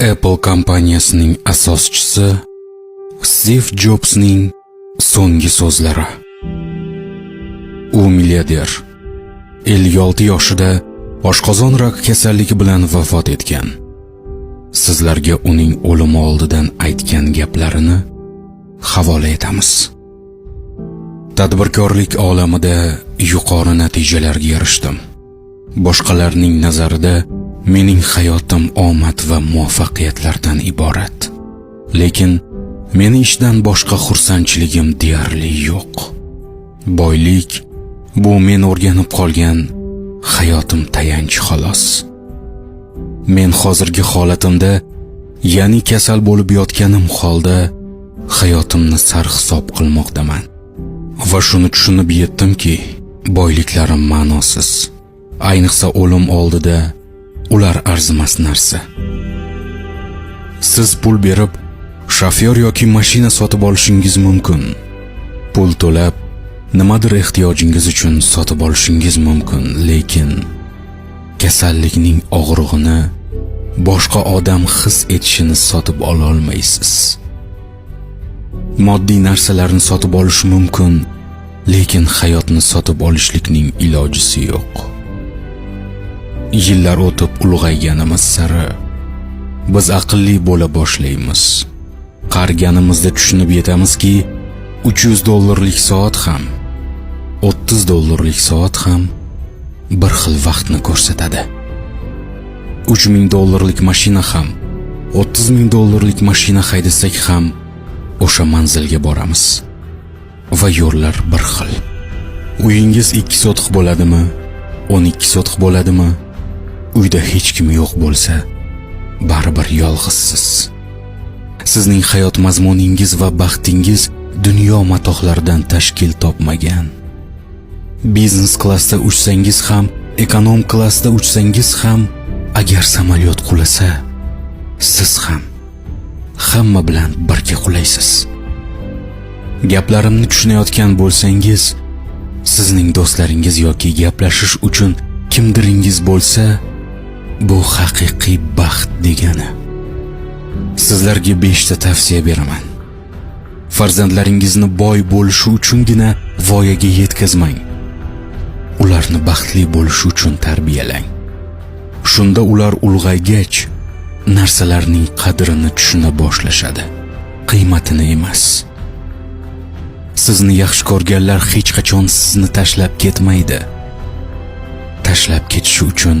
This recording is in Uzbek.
Apple kompaniyasining asoschisi Steve Jobsning so'nggi so'zlari. U milliarder. 56 yoshida oshqozon rak kasalligi bilan vafot etgan. Sizlarga uning o'limi oldidan aytgan gaplarini havola etamiz. Tadbirkorlik olamida yuqori natijalarga erishdim. Boshqalarning nazarida mening hayotim omad va muvaffaqiyatlardan iborat. Lekin meni ishdan boshqa xursandchiligim deyarli yo'q. Boylik bu men o'rganib qolgan hayotim tayanch xolos. Men hozirgi holatimda, ya'ni kasal bo'lib yotganim holda hayotimni sarhisob qilmoqdaman. Va shuni tushunib yetdimki, boyliklarim ma'nosiz. Ayniqsa o'lim oldida ular arzimas narsa. Siz pul berib, shofyor yoki mashina sotib olishingiz mumkin. Pul to'lab, nimadir ehtiyojingiz uchun sotib olishingiz mumkin, lekin kasallikning og'rig'ini boshqa odam his etishini sotib ola olmaysiz. Moddiy narsalarni sotib olish mumkin, lekin hayotni sotib olishlikning ilojisi yo'q. Yillar o'tib ulg'ayganimiz sari biz aqlli bo'la boshlaymiz. Qariganimizda tushunib yetamizki, $300 soat ham, $30 soat ham bir xil vaqtni ko'rsatadi. $3000 mashina ham, $30,000 mashina haydasak ham o'sha manzilga boramiz. Va yo'llar bir xil. Uyingiz 2 sotix bo'ladimi? 12 sotix bo'ladimi? Uyda hech kim yo'q bo'lsa, baribir yolg'izsiz. Sizning hayot mazmuningiz va baxtingiz dunyo matohlaridan tashkil topmagan. Biznes klassda uchsangiz ham, ekonom klassda uchsangiz ham, agar samolyot qulasa, siz ham hamma bilan birga qulaysiz. Gaplarimni tushunayotgan bo'lsangiz, sizning do'stlaringiz yoki gaplashish uchun kimdiringiz bo'lsa, bu haqiqiy baxt degani. Sizlarga 5 ta tavsiya beraman. Farzandlaringizni boy bo'lishi uchungina voyaga yetkazmang. Ularni baxtli bo'lishi uchun tarbiyalang. Shunda ular ulg'aygach, narsalarning qadrini tushuna boshlashadi, qiymatini emas. Sizni yaxshi ko'rganlar hech qachon sizni tashlab ketmaydi. Tashlab ketishi uchun